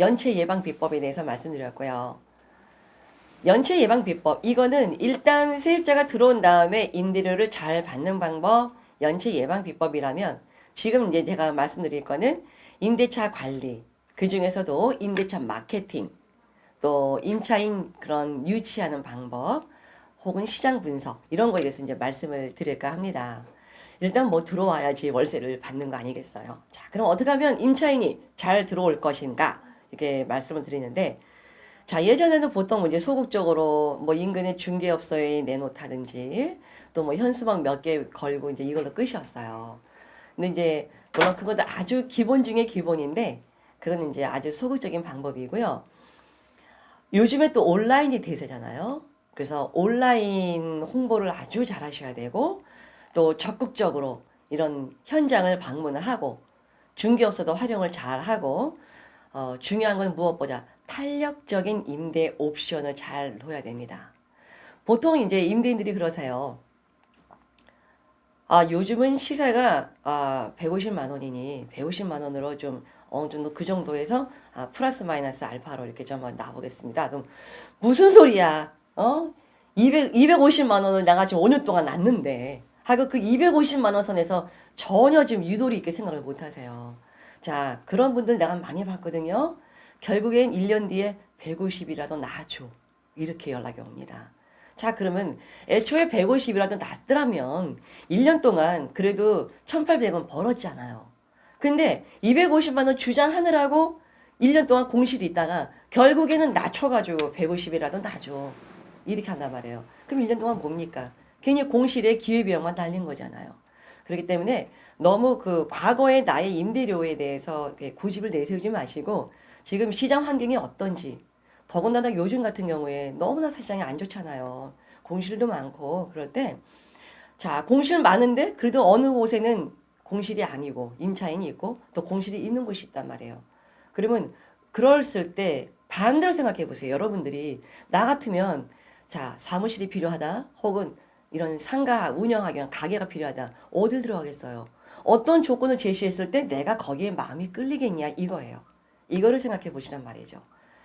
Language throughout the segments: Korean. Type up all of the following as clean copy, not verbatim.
연체 예방 비법에 대해서 말씀드렸고요. 연체 예방 비법, 이거는 일단 세입자가 들어온 다음에 임대료를 잘 받는 방법, 연체 예방 비법이라면 지금 이제 제가 말씀드릴 거는 임대차 관리, 그 중에서도 임대차 마케팅, 또 임차인 그런 유치하는 방법, 혹은 시장 분석, 이런 거에 대해서 이제 말씀을 드릴까 합니다. 일단 뭐 들어와야지 월세를 받는 거 아니겠어요? 자, 그럼 어떻게 하면 임차인이 잘 들어올 것인가? 이렇게 말씀을 드리는데, 자, 예전에는 보통 이제 소극적으로 뭐 인근의 중개업소에 내놓다든지 또 뭐 현수막 몇 개 걸고 이제 이걸로 끝이었어요. 근데 이제 물론 그것도 아주 기본 중에 기본인데 그거는 이제 아주 소극적인 방법이고요. 요즘에 또 온라인이 대세잖아요. 그래서 온라인 홍보를 아주 잘 하셔야 되고 또 적극적으로 이런 현장을 방문을 하고 중개업소도 활용을 잘 하고 중요한 건 무엇보다 탄력적인 임대 옵션을 잘 놓아야 됩니다. 보통 이제 임대인들이 그러세요. 요즘은 시세가 150만 원이니 150만 원으로 좀 어느 정도 그 정도에서 플러스 마이너스 알파로 이렇게 좀 한번 나보겠습니다. 그럼 무슨 소리야? 250만 원을 내가 지금 5년 동안 놨는데 하고 그 250만 원 선에서 전혀 지금 유도리 있게 생각을 못 하세요. 자, 그런 분들 내가 많이 봤거든요. 결국엔 1년 뒤에 150이라도 놔줘. 이렇게 연락이 옵니다. 자, 그러면 애초에 150이라도 놨더라면 1년 동안 그래도 1,800원 벌었잖아요. 근데 250만 원 주장하느라고 1년 동안 공실이 있다가 결국에는 낮춰가지고 150이라도 놔줘. 이렇게 한단 말이에요. 그럼 1년 동안 뭡니까? 괜히 공실에 기회비용만 달린 거잖아요. 그렇기 때문에 너무 그 과거의 나의 임대료에 대해서 고집을 내세우지 마시고 지금 시장 환경이 어떤지, 더군다나 요즘 같은 경우에 너무나 시장이 안 좋잖아요. 공실도 많고 그럴 때, 자, 공실 많은데 그래도 어느 곳에는 공실이 아니고 임차인이 있고 또 공실이 있는 곳이 있단 말이에요. 그러면 그랬을 때 반대로 생각해 보세요. 여러분들이 나 같으면 자, 사무실이 필요하다 혹은 이런 상가 운영하기 위한 가게가 필요하다. 어딜 들어가겠어요? 어떤 조건을 제시했을 때 내가 거기에 마음이 끌리겠냐 이거예요. 이거를 생각해 보시란 말이죠.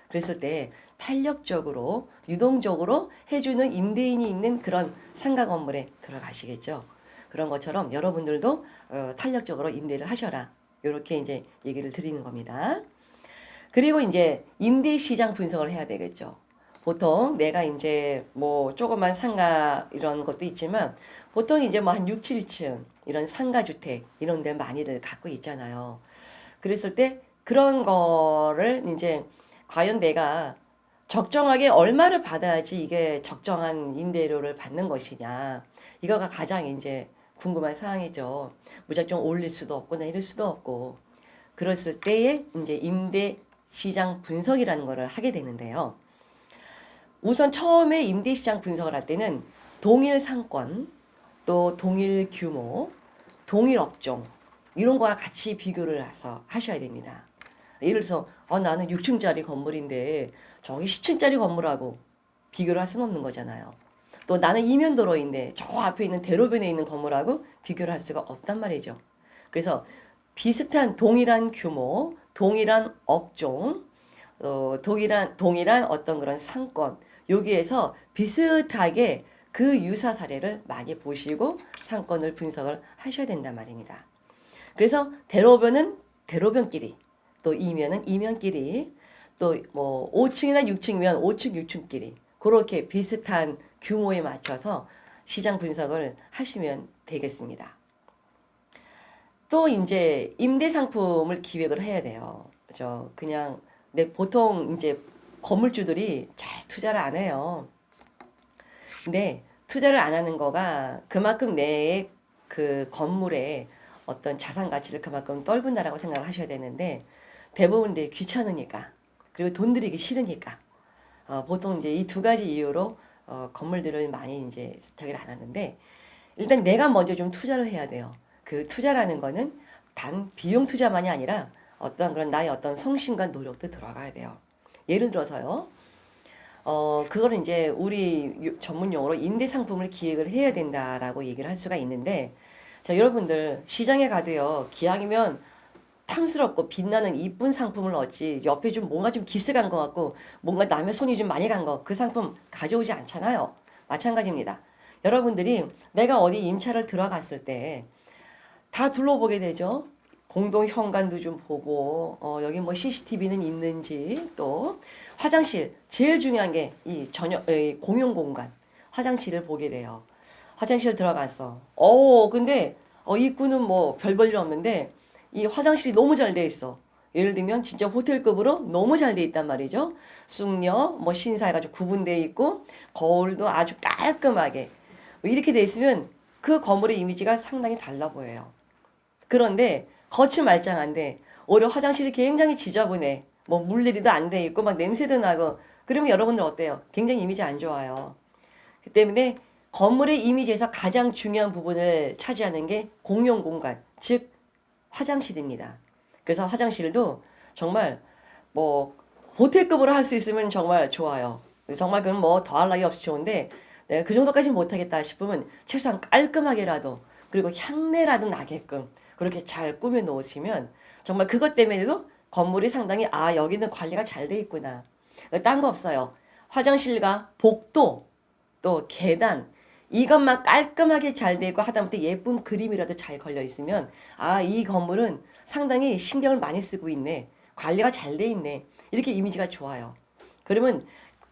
그랬을 때 탄력적으로 유동적으로 해주는 임대인이 있는 그런 상가 건물에 들어가시겠죠. 그런 것처럼 여러분들도 탄력적으로 임대를 하셔라. 이렇게 이제 얘기를 드리는 겁니다. 그리고 이제 임대 시장 분석을 해야 되겠죠. 보통 내가 이제 뭐 조그만 상가 이런 것도 있지만 보통 이제 뭐 한 6, 7층 이런 상가 주택 이런 데 많이들 갖고 있잖아요. 그랬을 때 그런 거를 이제 과연 내가 적정하게 얼마를 받아야지 이게 적정한 임대료를 받는 것이냐. 이거가 가장 이제 궁금한 사항이죠. 무작정 올릴 수도 없고 내릴 수도 없고. 그랬을 때에 이제 임대 시장 분석이라는 거를 하게 되는데요. 우선 처음에 임대 시장 분석을 할 때는 동일 상권, 또 동일 규모, 동일 업종 이런 거와 같이 비교를 해서 하셔야 됩니다. 예를 들어서 나는 6층짜리 건물인데 저기 10층짜리 건물하고 비교를 할 수는 없는 거잖아요. 또 나는 이면도로인데 저 앞에 있는 대로변에 있는 건물하고 비교를 할 수가 없단 말이죠. 그래서 비슷한 동일한 규모, 동일한 업종, 동일한 어떤 그런 상권, 여기에서 비슷하게 그 유사 사례를 많이 보시고 상권을 분석을 하셔야 된단 말입니다. 그래서 대로변은 대로변끼리, 또 이면은 이면끼리, 또 뭐 5층이나 6층이면 5층, 6층끼리 그렇게 비슷한 규모에 맞춰서 시장 분석을 하시면 되겠습니다. 또 이제 임대 상품을 기획을 해야 돼요. 그죠? 그냥 보통 이제 건물주들이 잘 투자를 안 해요. 근데 투자를 안 하는 거가 그만큼 내 그 건물에 어떤 자산 가치를 그만큼 떨군다라고 생각을 하셔야 되는데 대부분 이제 귀찮으니까 그리고 돈 들이기 싫으니까 보통 이제 이 두 가지 이유로 건물들을 많이 이제 저기를 안 하는데 일단 내가 먼저 좀 투자를 해야 돼요. 그 투자라는 거는 단 비용 투자만이 아니라 어떤 그런 나의 어떤 성심과 노력도 들어가야 돼요. 예를 들어서요. 그거는 이제 우리 전문 용어로 임대 상품을 기획을 해야 된다라고 얘기를 할 수가 있는데 자, 여러분들 시장에 가도요. 기왕이면 탐스럽고 빛나는 이쁜 상품을 얻지 옆에 좀 뭔가 좀 기스간 것 같고 뭔가 남의 손이 좀 많이 간 거 그 상품 가져오지 않잖아요. 마찬가지입니다. 여러분들이 내가 어디 임차를 들어갔을 때 다 둘러보게 되죠. 공동 현관도 좀 보고 여기 뭐 CCTV는 있는지 또 화장실 제일 중요한 게 이 공용 공간 화장실을 보게 돼요. 화장실 들어갔어. 근데 입구는 뭐 별 볼 일 없는데 이 화장실이 너무 잘 돼 있어. 예를 들면 진짜 호텔급으로 너무 잘 돼 있단 말이죠. 쑥녀 뭐 신사해가지고 구분돼 있고 거울도 아주 깔끔하게 이렇게 돼 있으면 그 건물의 이미지가 상당히 달라 보여요. 그런데 거치말짱한데 오히려 화장실이 굉장히 지저분해. 뭐 물내리도 안 돼 있고 막 냄새도 나고 그러면 여러분들 어때요? 굉장히 이미지 안 좋아요. 그 때문에 건물의 이미지에서 가장 중요한 부분을 차지하는 게 공용 공간, 즉 화장실입니다. 그래서 화장실도 정말 뭐 호텔급으로 할 수 있으면 정말 좋아요. 정말 그건 뭐 더할 나위 없이 좋은데 내가 그 정도까지 못하겠다 싶으면 최소한 깔끔하게라도 그리고 향내라도 나게끔 그렇게 잘 꾸며 놓으시면 정말 그것 때문에도 건물이 상당히 여기는 관리가 잘 돼 있구나. 딴 거 없어요. 화장실과 복도 또 계단 이것만 깔끔하게 잘 되고 하다못해 예쁜 그림이라도 잘 걸려 있으면 이 건물은 상당히 신경을 많이 쓰고 있네. 관리가 잘 돼 있네. 이렇게 이미지가 좋아요. 그러면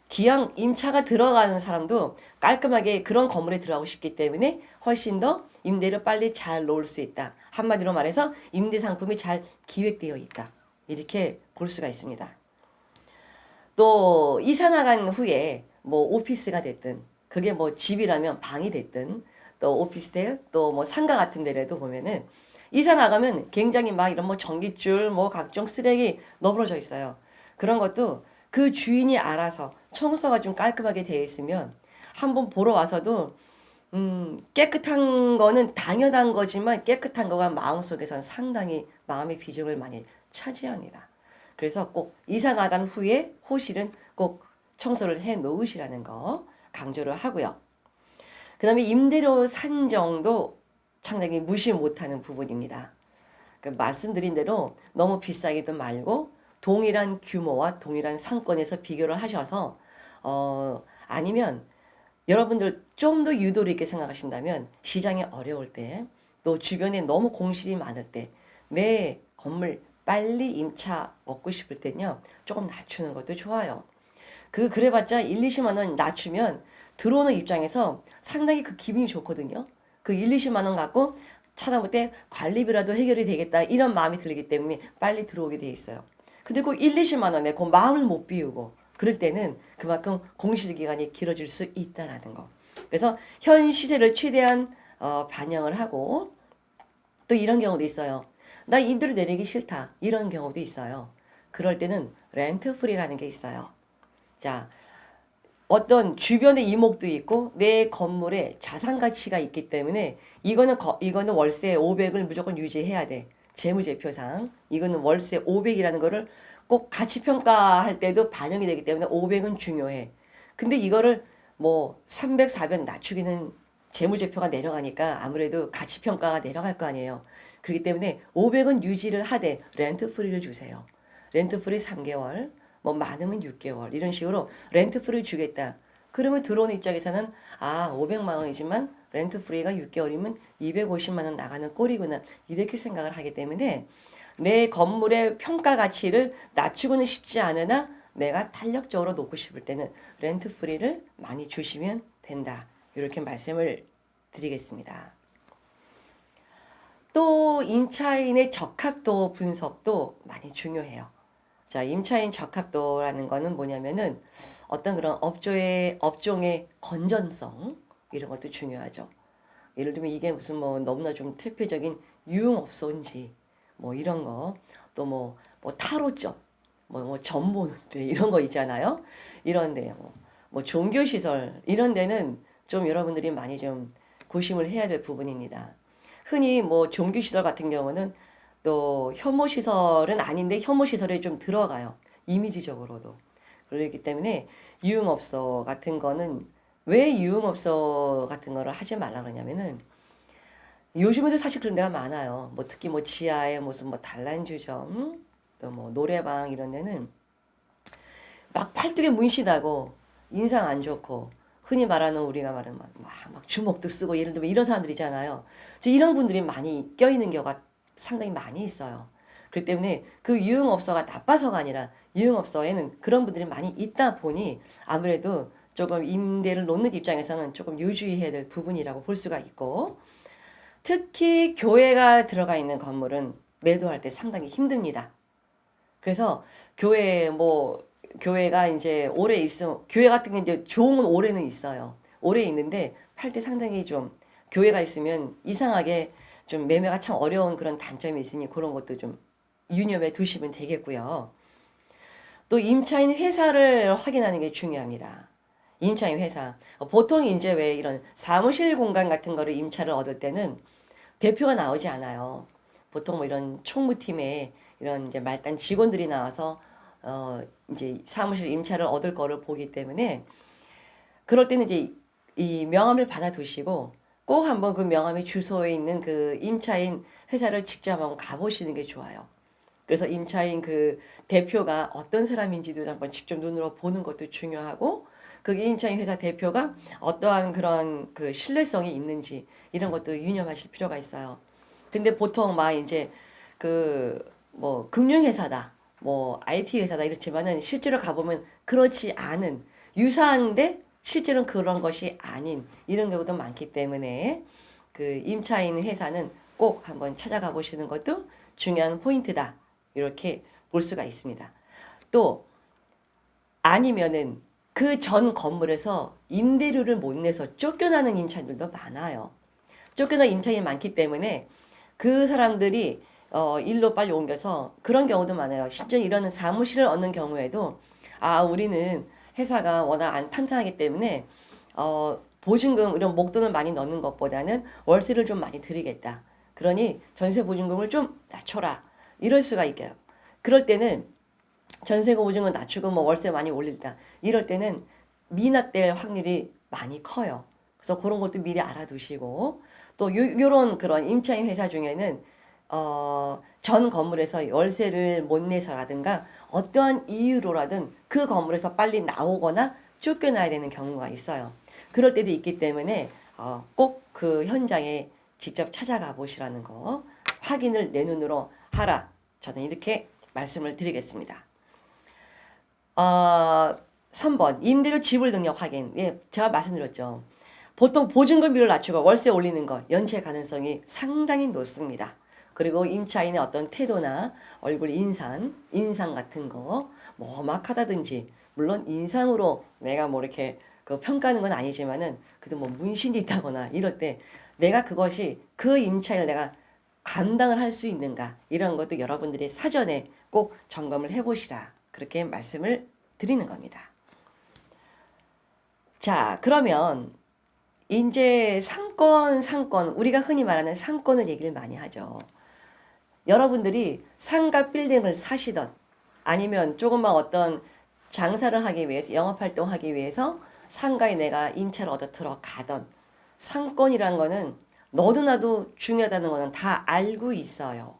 기왕 임차가 들어가는 사람도 깔끔하게 그런 건물에 들어가고 싶기 때문에 훨씬 더 임대를 빨리 잘 놓을 수 있다. 한마디로 말해서 임대 상품이 잘 기획되어 있다. 이렇게 볼 수가 있습니다. 또 이사 나간 후에 뭐 오피스가 됐든 그게 뭐 집이라면 방이 됐든 또 오피스텔 또 뭐 상가 같은 데라도 보면은 이사 나가면 굉장히 막 이런 뭐 전깃줄 뭐 각종 쓰레기 너부러져 있어요. 그런 것도 그 주인이 알아서 청소가 좀 깔끔하게 되어 있으면 한번 보러 와서도 깨끗한 거는 당연한 거지만 깨끗한 거가 마음속에선 상당히 마음의 비중을 많이 차지합니다. 그래서 꼭 이사 나간 후에 호실은 꼭 청소를 해 놓으시라는 거 강조를 하고요. 그 다음에 임대료 산정도 상당히 무시 못하는 부분입니다. 말씀드린 대로 너무 비싸기도 말고 동일한 규모와 동일한 상권에서 비교를 하셔서 아니면 여러분들 좀 더 유도리 있게 생각하신다면 시장이 어려울 때 또 주변에 너무 공실이 많을 때 내 건물 빨리 임차 얻고 싶을 때는요 조금 낮추는 것도 좋아요. 그래봤자 1, 20만 원 낮추면 들어오는 입장에서 상당히 그 기분이 좋거든요. 그 1, 20만 원 갖고 찾아볼 때 관리비라도 해결이 되겠다 이런 마음이 들기 때문에 빨리 들어오게 돼 있어요. 근데 그 1, 20만 원에 그 마음을 못 비우고 그럴 때는 그만큼 공실 기간이 길어질 수 있다라는 거. 그래서 현 시세를 최대한 반영을 하고 또 이런 경우도 있어요. 나 임대료 내리기 싫다. 이런 경우도 있어요. 그럴 때는 렌트 프리라는 게 있어요. 자, 어떤 주변의 이목도 있고 내 건물에 자산 가치가 있기 때문에 이거는 월세 500을 무조건 유지해야 돼. 재무제표상 이거는 월세 500이라는 거를 꼭 가치 평가할 때도 반영이 되기 때문에 500은 중요해. 근데 이거를 뭐 300, 400 낮추기는 재무제표가 내려가니까 아무래도 가치 평가가 내려갈 거 아니에요. 그렇기 때문에 500은 유지를 하되 렌트 프리를 주세요. 렌트 프리 3개월, 뭐 많으면 6개월 이런 식으로 렌트 프리를 주겠다. 그러면 들어오는 입장에서는 500만 원이지만 렌트 프리가 6개월이면 250만 원 나가는 꼴이구나 이렇게 생각을 하기 때문에 내 건물의 평가 가치를 낮추고는 싶지 않으나 내가 탄력적으로 놓고 싶을 때는 렌트 프리를 많이 주시면 된다. 이렇게 말씀을 드리겠습니다. 또 임차인의 적합도 분석도 많이 중요해요. 자, 임차인 적합도라는 거는 뭐냐면은 어떤 그런 업종의 건전성 이런 것도 중요하죠. 예를 들면 이게 무슨 뭐 너무나 좀 대표적인 유흥업소인지 뭐 이런 거 또 뭐 타로점 점 보는데 이런 거 있잖아요. 이런데 뭐 종교시설 이런 데는 좀 여러분들이 많이 좀 고심을 해야 될 부분입니다. 흔히 뭐 종교시설 같은 경우는 또 혐오시설은 아닌데 혐오시설에 좀 들어가요. 이미지적으로도. 그렇기 때문에 유흥업소 같은 거는 왜 유흥업소 같은 거를 하지 말라 그러냐면은 요즘에도 사실 그런 데가 많아요. 뭐 특히 뭐 지하에 무슨 뭐 단란주점, 또 뭐 노래방 이런 데는 막 팔뚝에 문신하고 인상 안 좋고 흔히 말하는 우리가 말하는 막 주먹도 쓰고 예를 들면 이런 사람들이잖아요. 이런 분들이 많이 껴있는 경우가 상당히 많이 있어요. 그렇기 때문에 그 유흥업소가 나빠서가 아니라 유흥업소에는 그런 분들이 많이 있다 보니 아무래도 조금 임대를 놓는 입장에서는 조금 유주의해야 될 부분이라고 볼 수가 있고, 특히 교회가 들어가 있는 건물은 매도할 때 상당히 힘듭니다. 그래서 교회 뭐 교회가 이제 오래 있으면 교회 같은 게 이제 좋은 건 오래는 있어요. 오래 있는데 팔 때 상당히 좀 교회가 있으면 이상하게 좀 매매가 참 어려운 그런 단점이 있으니 그런 것도 좀 유념해 두시면 되겠고요. 또 임차인 회사를 확인하는 게 중요합니다. 임차인 회사. 보통 이제 왜 이런 사무실 공간 같은 거를 임차를 얻을 때는 대표가 나오지 않아요. 보통 뭐 이런 총무팀에 이런 이제 말단 직원들이 나와서 이제 사무실 임차를 얻을 거를 보기 때문에 그럴 때는 이제 이 명함을 받아두시고 꼭 한번 그 명함의 주소에 있는 그 임차인 회사를 직접 한번 가보시는 게 좋아요. 그래서 임차인 그 대표가 어떤 사람인지도 한번 직접 눈으로 보는 것도 중요하고, 그 임차인 회사 대표가 어떠한 그런 그 신뢰성이 있는지 이런 것도 유념하실 필요가 있어요. 근데 보통 막 이제 그 뭐 금융회사다, 뭐 IT 회사다 이렇지만은 실제로 가보면 그렇지 않은, 유사한데 실제로는 그런 것이 아닌 이런 경우도 많기 때문에 그 임차인 회사는 꼭 한번 찾아가 보시는 것도 중요한 포인트다. 이렇게 볼 수가 있습니다. 또 아니면은 그 전 건물에서 임대료를 못 내서 쫓겨나는 임차인들도 많아요. 쫓겨난 임차인이 많기 때문에 그 사람들이 일로 빨리 옮겨서 그런 경우도 많아요. 심지어 이런 사무실을 얻는 경우에도 우리는 회사가 워낙 안 탄탄하기 때문에 보증금 이런 목돈을 많이 넣는 것보다는 월세를 좀 많이 드리겠다. 그러니 전세 보증금을 좀 낮춰라. 이럴 수가 있게요. 그럴 때는 전세금 보증금 낮추고 뭐 월세 많이 올린다. 이럴 때는 미납될 확률이 많이 커요. 그래서 그런 것도 미리 알아두시고, 또 요런 그런 임차인 회사 중에는 전 건물에서 월세를 못 내서라든가 어떠한 이유로라든 그 건물에서 빨리 나오거나 쫓겨나야 되는 경우가 있어요. 그럴 때도 있기 때문에 꼭 그 현장에 직접 찾아가 보시라는 거 확인을 내 눈으로 하라. 저는 이렇게 말씀을 드리겠습니다. 3번 임대료 지불 능력 확인. 예, 제가 말씀드렸죠. 보통 보증금비를 낮추고 월세 올리는 거 연체 가능성이 상당히 높습니다. 그리고 임차인의 어떤 태도나 얼굴 인상 같은 거, 뭐 험악하다든지, 물론 인상으로 내가 뭐 이렇게 그 평가하는 건 아니지만은 그래도 뭐 문신이 있다거나 이럴 때 내가 그것이 그 임차인을 내가 감당을 할 수 있는가, 이런 것도 여러분들이 사전에 꼭 점검을 해보시라. 그렇게 말씀을 드리는 겁니다. 자, 그러면 이제 상권, 우리가 흔히 말하는 상권을 얘기를 많이 하죠. 여러분들이 상가 빌딩을 사시던 아니면 조금만 어떤 장사를 하기 위해서, 영업활동하기 위해서 상가에 내가 임차를 얻어 들어가던, 상권이란 거는 너도 나도 중요하다는 거는 다 알고 있어요.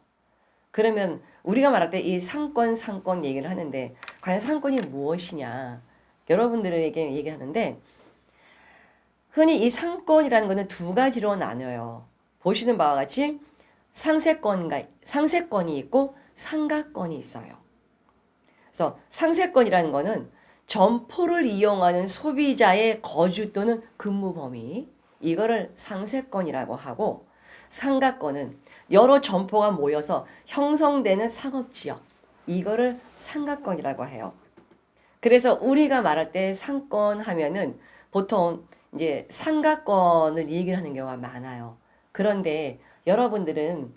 그러면 우리가 말할 때 이 상권 얘기를 하는데 과연 상권이 무엇이냐? 여러분들에게 얘기하는데, 흔히 이 상권이라는 것은 두 가지로 나뉘어요. 보시는 바와 같이 상세권이 있고 상가권이 있어요. 그래서 상세권이라는 것은 점포를 이용하는 소비자의 거주 또는 근무 범위, 이거를 상세권이라고 하고, 상가권은 여러 점포가 모여서 형성되는 상업지역, 이거를 상가권이라고 해요. 그래서 우리가 말할 때 상권 하면은 보통 이제 상가권을 얘기를 하는 경우가 많아요. 그런데 여러분들은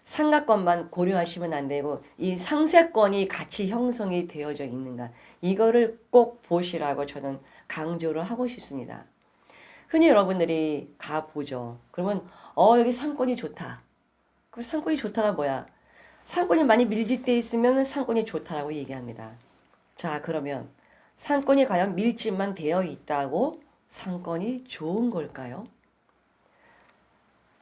상가권만 고려하시면 안 되고 이 상세권이 같이 형성이 되어져 있는가, 이거를 꼭 보시라고 저는 강조를 하고 싶습니다. 흔히 여러분들이 가보죠. 그러면 여기 상권이 좋다. 그 상권이 좋다가 뭐야? 상권이 많이 밀집돼 있으면 상권이 좋다라고 얘기합니다. 자, 그러면 상권이 과연 밀집만 되어 있다고 상권이 좋은 걸까요?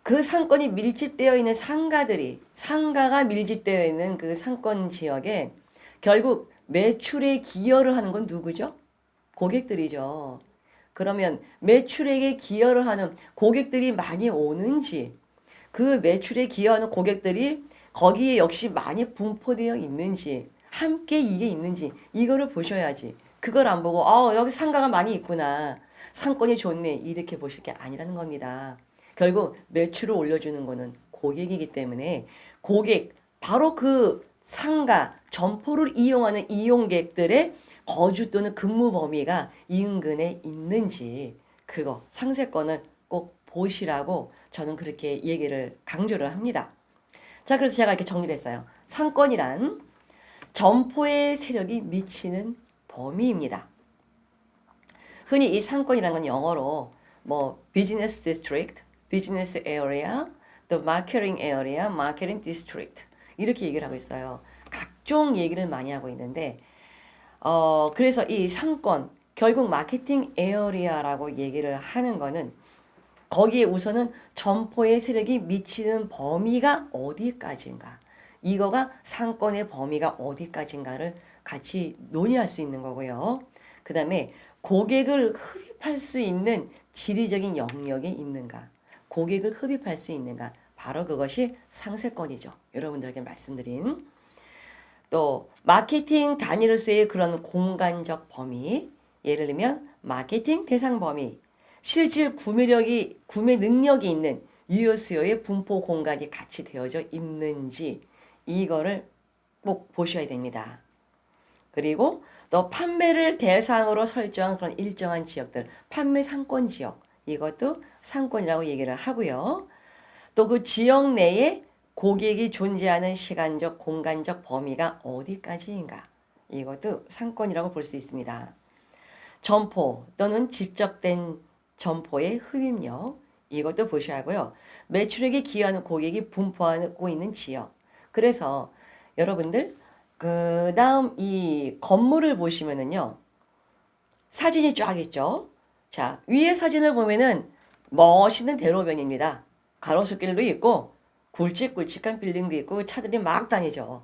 그 상권이 밀집되어 있는 상가가 밀집되어 있는 그 상권 지역에 결국 매출에 기여를 하는 건 누구죠? 고객들이죠. 그러면 매출액에 기여를 하는 고객들이 많이 오는지, 그 매출에 기여하는 고객들이 거기에 역시 많이 분포되어 있는지, 함께 이게 있는지, 이거를 보셔야지. 그걸 안 보고, 여기 상가가 많이 있구나. 상권이 좋네. 이렇게 보실 게 아니라는 겁니다. 결국 매출을 올려주는 거는 고객이기 때문에 바로 그 상가, 점포를 이용하는 이용객들의 거주 또는 근무 범위가 인근에 있는지 그거 상세권을 꼭 보시라고 저는 그렇게 얘기를 강조를 합니다. 자, 그래서 제가 이렇게 정리를 했어요. 상권이란 점포의 세력이 미치는 범위입니다. 흔히 이 상권이라는 건 영어로 뭐 비즈니스 디스트릭트, 비즈니스 에어리아, the marketing area, marketing district 이렇게 얘기를 하고 있어요. 각종 얘기를 많이 하고 있는데 그래서 이 상권 결국 마케팅 에어리아라고 얘기를 하는 거는 거기에 우선은 점포의 세력이 미치는 범위가 어디까지인가 이거가 상권의 범위가 어디까지인가를 같이 논의할 수 있는 거고요. 그 다음에 고객을 흡입할 수 있는 지리적인 영역이 있는가 고객을 흡입할 수 있는가 바로 그것이 상세권이죠. 여러분들에게 말씀드린 또 마케팅 단위로서의 그런 공간적 범위 예를 들면 마케팅 대상 범위 실질 구매 능력이 있는 유효 수요의 분포 공간이 같이 되어져 있는지 이거를 꼭 보셔야 됩니다. 그리고 또 판매를 대상으로 설정한 그런 일정한 지역들 판매 상권 지역 이것도 상권이라고 얘기를 하고요. 또 그 지역 내에 고객이 존재하는 시간적, 공간적 범위가 어디까지인가 이것도 상권이라고 볼 수 있습니다. 점포 또는 직접된 점포의 흡입력 이것도 보셔야 하고요. 매출액에 기여하는 고객이 분포하고 있는 지역 그래서 여러분들 그 다음 이 건물을 보시면은요 사진이 쫙 있죠. 자 위에 사진을 보면은 멋있는 대로변입니다. 가로수길도 있고 굵직굵직한 빌딩도 있고 차들이 막 다니죠.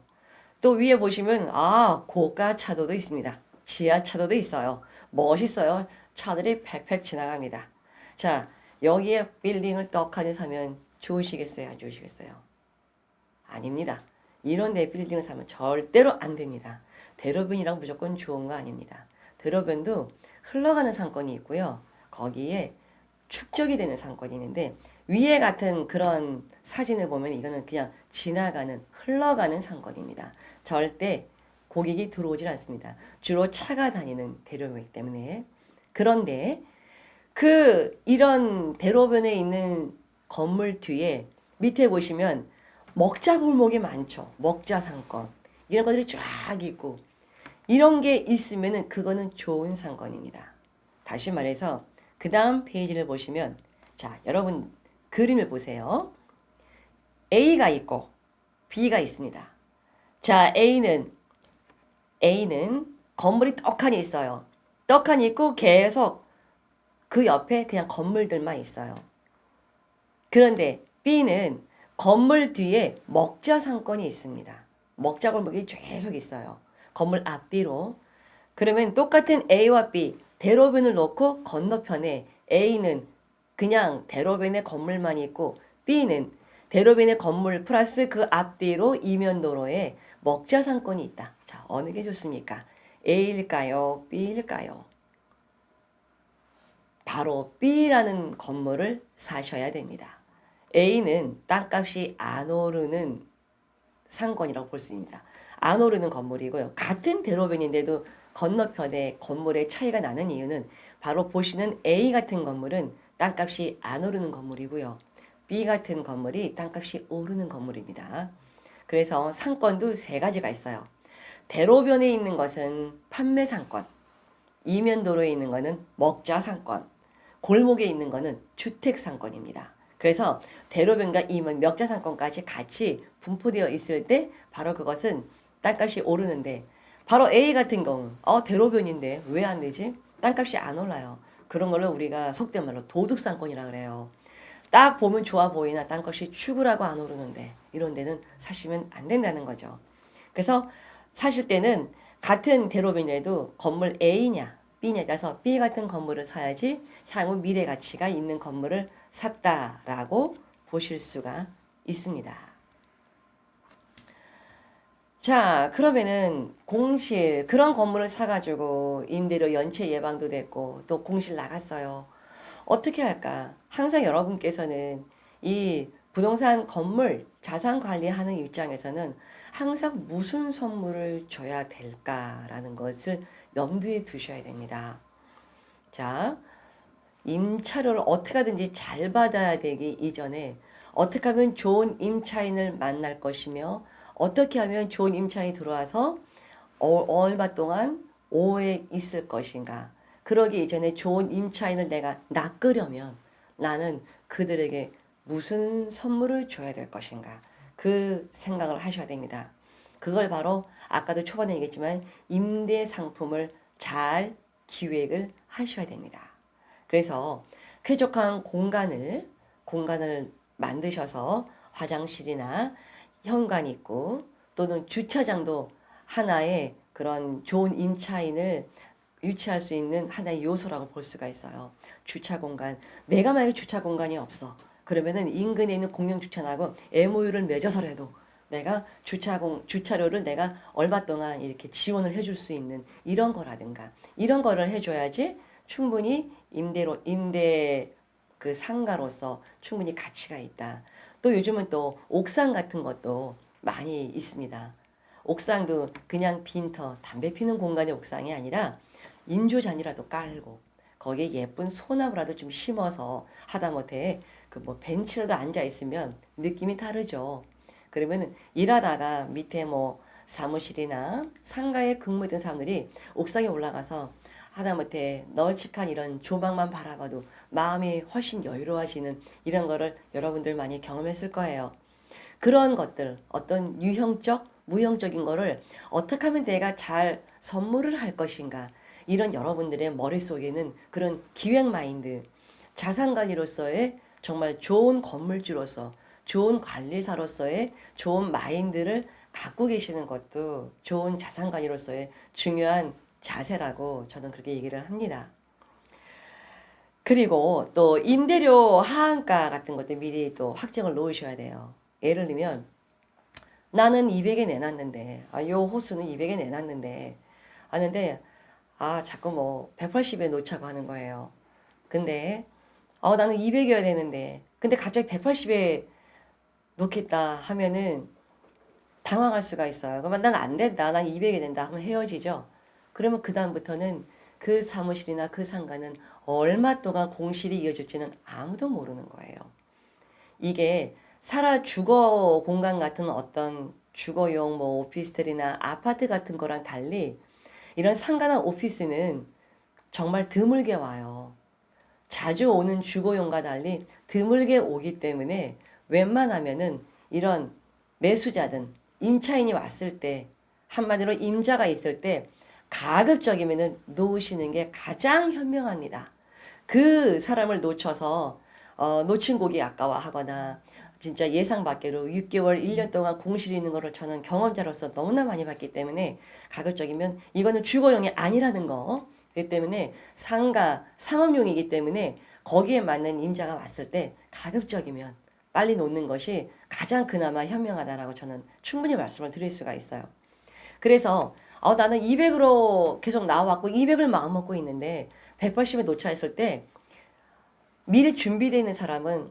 또 위에 보시면 고가 차도도 있습니다. 지하차도도 있어요. 멋있어요. 차들이 팩팩 지나갑니다. 자 여기에 빌딩을 떡하니 사면 좋으시겠어요? 안 좋으시겠어요? 아닙니다. 이런 데 빌딩을 사면 절대로 안 됩니다. 대로변이랑 무조건 좋은 거 아닙니다. 대로변도 흘러가는 상권이 있고요. 거기에 축적이 되는 상권이 있는데 위에 같은 그런 사진을 보면 이거는 그냥 지나가는 흘러가는 상권입니다. 절대 고객이 들어오질 않습니다. 주로 차가 다니는 대로변이기 때문에 그런데 이런 대로변에 있는 건물 뒤에 밑에 보시면 먹자 골목이 많죠. 먹자 상권 이런 것들이 쫙 있고 이런 게 있으면은 그거는 좋은 상권입니다. 다시 말해서 그 다음 페이지를 보시면 자 여러분 그림을 보세요. A가 있고 B가 있습니다. 자 A는 건물이 떡하니 있어요. 떡하니 있고 계속 그 옆에 그냥 건물들만 있어요. 그런데 B는 건물 뒤에 먹자 상권이 있습니다. 먹자 골목이 계속 있어요. 건물 앞뒤로. 그러면 똑같은 A와 B 대로변을 놓고 건너편에 A는 그냥 대로변에 건물만 있고 B는 대로변에 건물 플러스 그 앞뒤로 이면도로에 먹자 상권이 있다. 자, 어느 게 좋습니까? A일까요? B일까요? 바로 B라는 건물을 사셔야 됩니다. A는 땅값이 안 오르는 상권이라고 볼 수 있습니다. 안 오르는 건물이고요. 같은 대로변인데도 건너편에 건물의 차이가 나는 이유는 바로 보시는 A 같은 건물은 땅값이 안 오르는 건물이고요. B 같은 건물이 땅값이 오르는 건물입니다. 그래서 상권도 세 가지가 있어요. 대로변에 있는 것은 판매 상권, 이면도로에 있는 것은 먹자 상권, 골목에 있는 것은 주택 상권입니다. 그래서 대로변과 이면 먹자 상권까지 같이 분포되어 있을 때 바로 그것은 땅값이 오르는데 바로 A 같은 경우 대로변인데 왜 안 되지? 땅값이 안 올라요. 그런 걸로 우리가 속된 말로 도둑 상권이라 그래요. 딱 보면 좋아 보이나 딴 것이 죽으라고 안 오르는데 이런 데는 사시면 안 된다는 거죠. 그래서 사실 때는 같은 대로변이라도 건물 A냐 B냐 따라서 B 같은 건물을 사야지 향후 미래 가치가 있는 건물을 샀다라고 보실 수가 있습니다. 자, 그러면은 공실 그런 건물을 사가지고 임대료 연체 예방도 됐고 또 공실 나갔어요. 어떻게 할까? 항상 여러분께서는 이 부동산 건물 자산 관리하는 입장에서는 항상 무슨 선물을 줘야 될까라는 것을 염두에 두셔야 됩니다. 자, 임차료를 어떻게 하든지 잘 받아야 되기 이전에 어떻게 하면 좋은 임차인을 만날 것이며 어떻게 하면 좋은 임차인이 들어와서 얼마 동안 오래 있을 것인가. 그러기 이전에 좋은 임차인을 내가 낚으려면 나는 그들에게 무슨 선물을 줘야 될 것인가. 그 생각을 하셔야 됩니다. 그걸 바로 아까도 초반에 얘기했지만 임대 상품을 잘 기획을 하셔야 됩니다. 그래서 쾌적한 공간을 만드셔서 화장실이나 현관 있고 또는 주차장도 하나의 그런 좋은 임차인을 유치할 수 있는 하나의 요소라고 볼 수가 있어요. 주차 공간. 내가 만약에 주차 공간이 없어. 그러면은 인근에 있는 공영 주차장하고 MOU를 맺어서라도 내가 주차료를 내가 얼마 동안 이렇게 지원을 해줄 수 있는 이런 거라든가 이런 거를 해줘야지 충분히 임대 그 상가로서 충분히 가치가 있다. 또 요즘은 또 옥상 같은 것도 많이 있습니다. 옥상도 그냥 빈터, 담배 피는 공간의 옥상이 아니라 인조잔이라도 깔고 거기에 예쁜 소나무라도 좀 심어서 하다못해 그 뭐 벤치라도 앉아 있으면 느낌이 다르죠. 그러면 일하다가 밑에 뭐 사무실이나 상가에 근무했던 사람들이 옥상에 올라가서 하다못해 널찍한 이런 조망만 바라봐도 마음이 훨씬 여유로워지는 이런 거를 여러분들 많이 경험했을 거예요. 그런 것들, 어떤 유형적, 무형적인 거를 어떻게 하면 내가 잘 선물을 할 것인가. 이런 여러분들의 머릿속에는 그런 기획 마인드, 자산관리로서의 정말 좋은 건물주로서, 좋은 관리사로서의 좋은 마인드를 갖고 계시는 것도 좋은 자산관리로서의 중요한 자세라고 저는 그렇게 얘기를 합니다. 그리고 또 임대료 하한가 같은 것도 미리 또 확정을 놓으셔야 돼요. 예를 들면 나는 200에 내놨는데 요 호수는 200에 내놨는데 하는데 자꾸 뭐 180에 놓자고 하는 거예요. 근데 나는 200이어야 되는데 근데 갑자기 180에 놓겠다 하면은 당황할 수가 있어요. 그러면 난 안 된다. 난 200이 된다 하면 헤어지죠. 그러면 그다음부터는 그 사무실이나 그 상가는 얼마 동안 공실이 이어질지는 아무도 모르는 거예요. 이게 살아 주거 공간 같은 어떤 주거용 뭐 오피스텔이나 아파트 같은 거랑 달리 이런 상가나 오피스는 정말 드물게 와요. 자주 오는 주거용과 달리 드물게 오기 때문에 웬만하면은 이런 매수자든 임차인이 왔을 때 한마디로 임자가 있을 때 가급적이면은 놓으시는 게 가장 현명합니다. 그 사람을 놓쳐서 놓친 고기 아까워하거나 진짜 예상 밖으로 6개월, 1년 동안 공실이 있는 거를 저는 경험자로서 너무나 많이 봤기 때문에 가급적이면 이거는 주거용이 아니라는 거. 그렇기 때문에 상가, 상업용이기 때문에 거기에 맞는 임자가 왔을 때 가급적이면 빨리 놓는 것이 가장 그나마 현명하다라고 저는 충분히 말씀을 드릴 수가 있어요. 그래서 나는 200으로 계속 나와왔고 200을 마음먹고 있는데 180에 놓쳐 있을 때 미리 준비되어 있는 사람은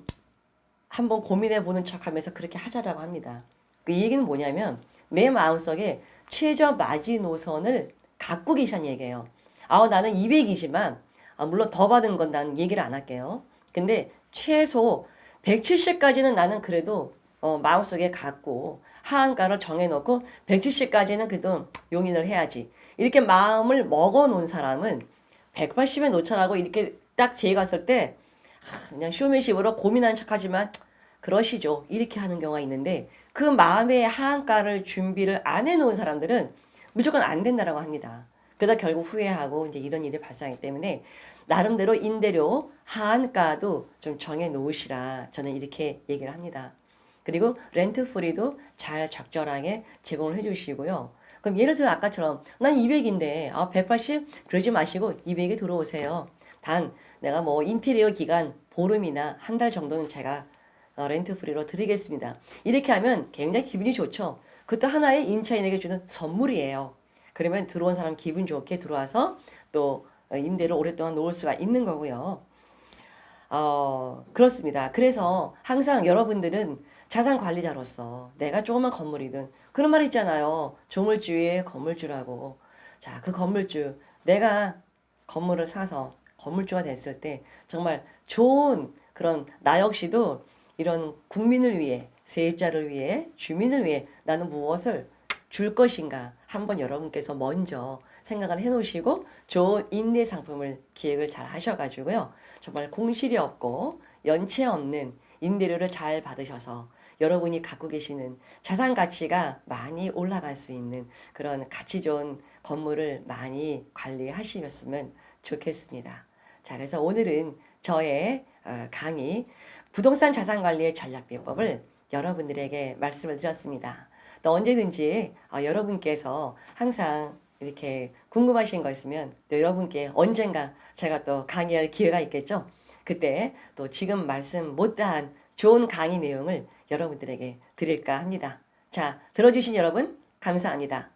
한번 고민해 보는 척 하면서 그렇게 하자라고 합니다. 그 얘기는 뭐냐면 내 마음속에 최저 마지노선을 갖고 계시는 얘기예요. 나는 200이지만 물론 더 받은 건 난 얘기를 안 할게요. 근데 최소 170까지는 나는 그래도 마음속에 갖고 하한가를 정해놓고 170까지는 그래도 용인을 해야지. 이렇게 마음을 먹어놓은 사람은 180에 놓쳐라고 이렇게 딱 제갔을 때 그냥 쇼맨십으로 고민하는 척하지만 그러시죠. 이렇게 하는 경우가 있는데 그 마음의 하한가를 준비를 안 해놓은 사람들은 무조건 안 된다라고 합니다. 그러다 결국 후회하고 이제 이런 일이 발생하기 때문에 나름대로 임대료 하한가도 좀 정해 놓으시라 저는 이렇게 얘기를 합니다. 그리고 렌트 프리도 잘 적절하게 제공을 해주시고요. 그럼 예를 들어 아까처럼 난 200인데 180 그러지 마시고 200에 들어오세요. 단 내가 뭐 인테리어 기간 보름이나 한 달 정도는 제가 렌트 프리로 드리겠습니다. 이렇게 하면 굉장히 기분이 좋죠. 그것도 하나의 임차인에게 주는 선물이에요. 그러면 들어온 사람 기분 좋게 들어와서 또 임대를 오랫동안 놓을 수가 있는 거고요. 그렇습니다. 그래서 항상 여러분들은 자산 관리자로서 내가 조그만 건물이든 그런 말 있잖아요. 조물주의 건물주라고. 자, 그 건물주, 내가 건물을 사서 건물주가 됐을 때 정말 좋은 그런 나 역시도 이런 국민을 위해, 세입자를 위해, 주민을 위해 나는 무엇을 줄 것인가 한번 여러분께서 먼저 생각을 해 놓으시고 좋은 임대 상품을 기획을 잘 하셔가지고요. 정말 공실이 없고 연체 없는 임대료를 잘 받으셔서 여러분이 갖고 계시는 자산 가치가 많이 올라갈 수 있는 그런 가치 좋은 건물을 많이 관리하시면 좋겠습니다. 자, 그래서 오늘은 저의 강의 부동산 자산 관리의 전략 비법을 여러분들에게 말씀을 드렸습니다. 또 언제든지 여러분께서 항상 이렇게 궁금하신 거 있으면 또 여러분께 언젠가 제가 또 강의할 기회가 있겠죠. 그때 또 지금 말씀 못한 좋은 강의 내용을 여러분들에게 드릴까 합니다. 자, 들어주신 여러분 감사합니다.